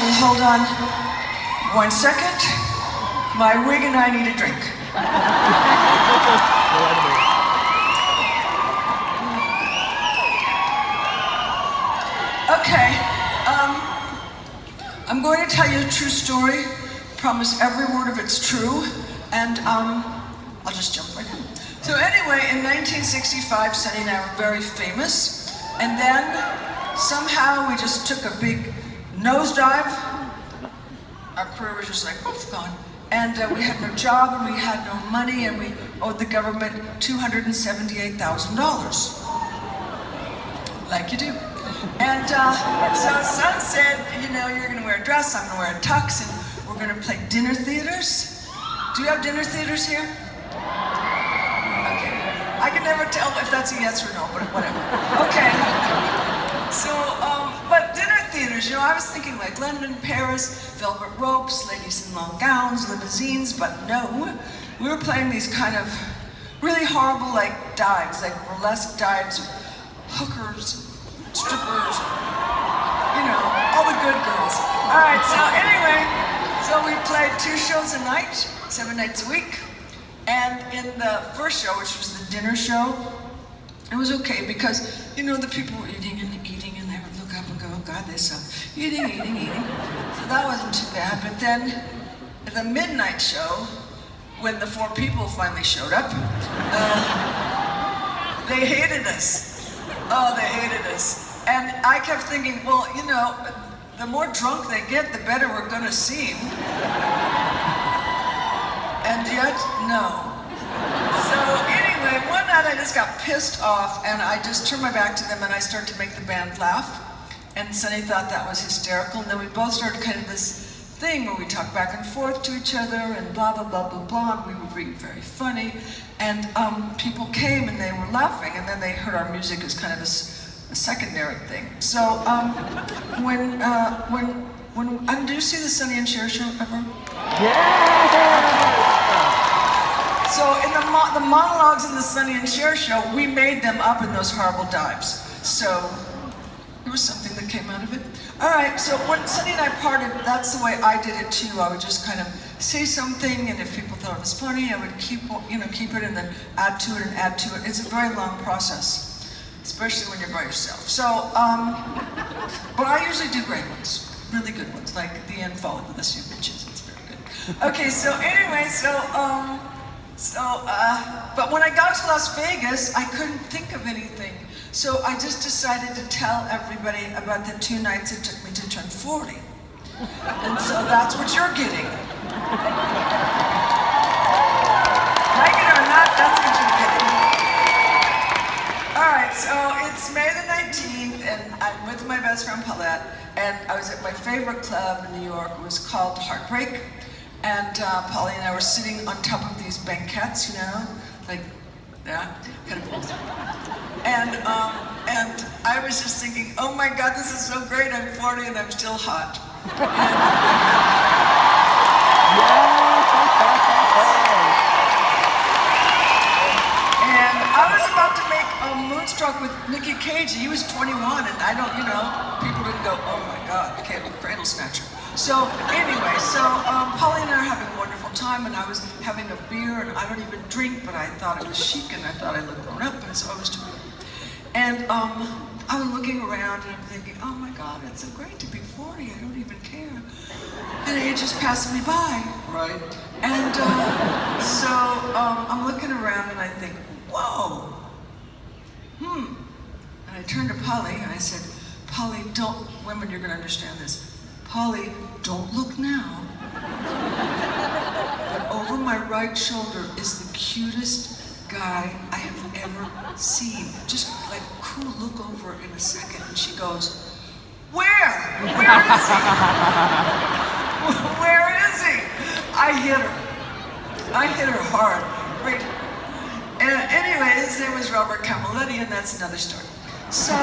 Actually, hold on 1 second. My wig and I need a drink. Okay, I'm going to tell you a true story. Promise every word of it's true, and I'll just jump right in. So anyway, in 1965, Sonny and I were very famous, and then somehow we just took a big nosedive. Our career was just like, oof, gone. And we had no job, and we had no money, and we owed the government $278,000. Like you do. And so Son said, you know, you're gonna wear a dress, I'm gonna wear a tux, and we're gonna play dinner theaters. Do you have dinner theaters here? Okay. I can never tell if that's a yes or no, but whatever. Okay. So, but dinner theaters, you know, I was thinking like London, Paris, velvet ropes, ladies in long gowns, limousines, but no. We were playing these kind of really horrible like dives, like burlesque dives, hookers, strippers, you know, all the good girls. All right, so anyway, so we played 2 shows a night, 7 nights a week. And in the first show, which was the dinner show, it was okay because, you know, the people were eating and they would look up and go, oh God, they suck. Eating. So that wasn't too bad. But then at the midnight show, when the 4 people finally showed up, they hated us. Oh, they hated us. And I kept thinking, well, you know, the more drunk they get, the better we're gonna seem. And yet, no. So anyway, one night I just got pissed off and I just turned my back to them and I started to make the band laugh. And Sonny thought that was hysterical. And then we both started kind of this thing where we talked back and forth to each other and blah, blah, blah, blah, blah. And we were being very funny. And people came and they were laughing. And then they heard our music as kind of a secondary thing. So do you see the Sonny and Cher show ever? Yeah! So in the monologues in the Sonny and Cher show, we made them up in those horrible dives. So there was something that came out of it. All right, so when Sonny and I parted, that's the way I did it too. I would just kind of say something, and if people thought it was funny, I would keep it and then add to it and add to it. It's a very long process, especially when you're by yourself. So, but I usually do great ones, really good ones, like the end followed with this, you bitches. It's very good. Okay, so anyway, but when I got to Las Vegas, I couldn't think of anything. So I just decided to tell everybody about the 2 nights it took me to turn 40. And so that's what you're getting. Like it or not, that's what you're getting. All right, so it's May the 19th, and I'm with my best friend Paulette, and I was at my favorite club in New York. It was called Heartbreak. And Polly and I were sitting on top of these banquettes, you know, like, yeah, kind of cool. And I was just thinking, oh my God, this is so great, I'm 40 and I'm still hot. And I was about to make a Moonstruck with Nicky Cage. He was 21 and I don't, you know, people didn't go, oh my God, Cradle Snatcher. So anyway, Polly and I are having a wonderful time, and I was having a beer, and I don't even drink, but I thought it was chic, and I thought I looked grown up, and so I was doing it. And I was looking around, and I'm thinking, oh my God, it's so great to be 40, I don't even care. And it just passed me by, right? And I'm looking around, and I think, whoa, And I turned to Polly, and I said, Polly, women, you're gonna understand this. Polly, don't look now. But over my right shoulder is the cutest guy I have ever seen. Just like cool look over in a second. And she goes, where? Where is he? Where is he? I hit her hard. Right. And anyway, his name was Robert Camilletti, and that's another story. So,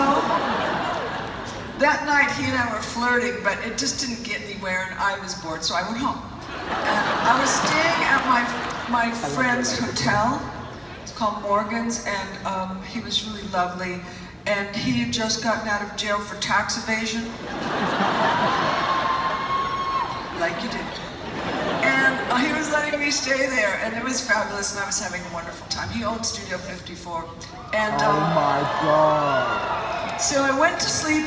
that night, he and I were flirting, but it just didn't get anywhere, and I was bored, so I went home. And I was staying at my friend's hotel. It's called Morgan's, and he was really lovely. And he had just gotten out of jail for tax evasion. like you did. And he was letting me stay there, and it was fabulous, and I was having a wonderful time. He owned Studio 54. And, oh my God. So I went to sleep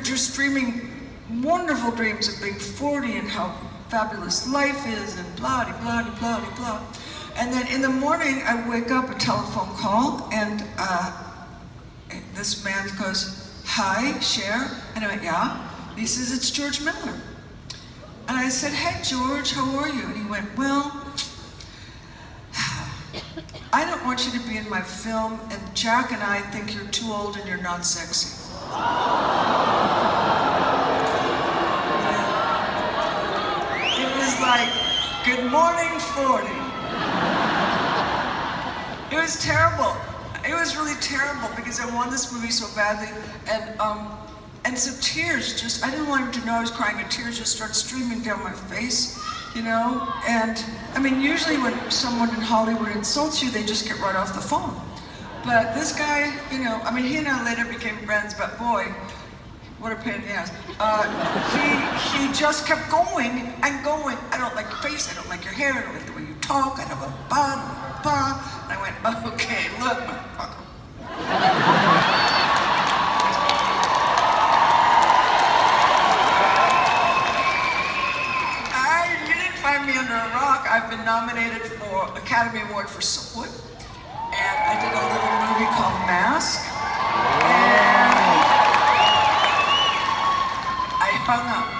just dreaming wonderful dreams of being 40 and how fabulous life is and blah, blah, blah, blah, blah. And then in the morning, I wake up, a telephone call, and this man goes, "Hi, Cher." And I went, "Yeah." He says, "It's George Miller." And I said, "Hey, George, how are you?" And he went, "Well, I don't want you to be in my film, and Jack and I think you're too old and you're not sexy." It was like, good morning, 40. It was terrible. It was really terrible because I wanted this movie so badly, and so tears just, I didn't want him to know I was crying, and tears just started streaming down my face, you know? And, I mean, usually when someone in Hollywood insults you, they just get right off the phone. But this guy, you know, I mean, he and I later became friends, but boy, what a pain in the ass. He just kept going and going. "I don't like your face, I don't like your hair, I don't like the way you talk, I don't like blah. And I went, "Okay, look, motherfucker." You didn't find me under a rock. I've been nominated for Academy Award for Silkwood. And I did a little movie called Mask. And I hung up.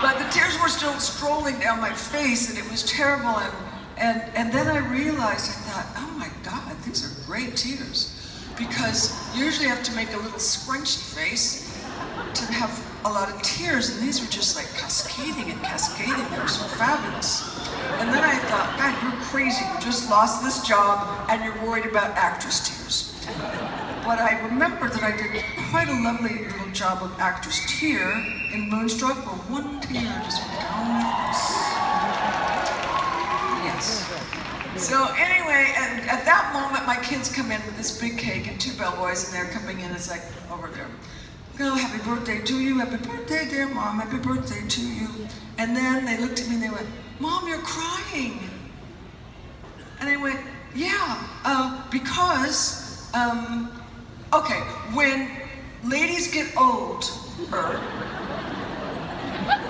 But the tears were still strolling down my face, and it was terrible. And then I realized, I thought, oh my God, these are great tears. Because usually I have to make a little scrunchy face to have a lot of tears, and these were just like cascading and cascading. They were so fabulous. And then I thought, God, you're crazy. You just lost this job, and you're worried about actress tears. But I remembered that I did quite a lovely little job of actress tear in Moonstruck, where one tear just went down my face. Yes. So anyway, and at that moment, my kids come in with this big cake and 2 bellboys, and they're coming in. It's like, over there. "Oh, happy birthday to you. Happy birthday, dear Mom. Happy birthday to you." And then they looked at me and they went, "Mom, you're crying." And I went, "Yeah, because, okay, when ladies get older,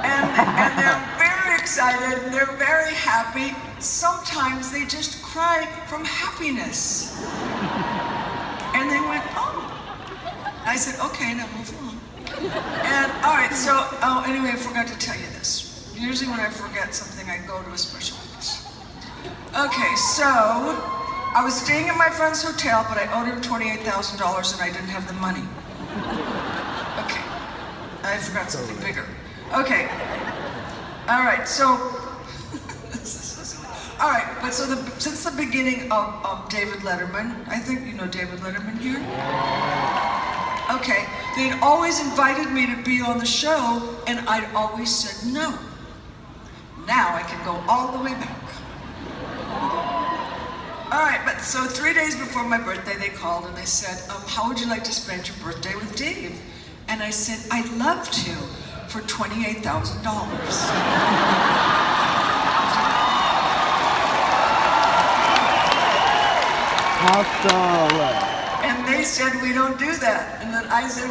and they're very excited, and they're very happy, sometimes they just cry from happiness." And they went, "Oh." I said, "Okay, now move on." And all right, so, anyway, I forgot to tell you this. Usually when I forget something, I go to a special place. Okay, so I was staying at my friend's hotel, but I owed him $28,000 and I didn't have the money. Okay, I forgot something bigger. Okay, all right, so, all right, but so since the beginning of David Letterman, I think you know David Letterman here? Okay, they'd always invited me to be on the show, and I'd always said no. Now I can go all the way back. All right, but so 3 days before my birthday, they called and they said, "How would you like to spend your birthday with Dave?" And I said, "I'd love to, for $28,000. How so? And they said, "We don't do that." And then I said,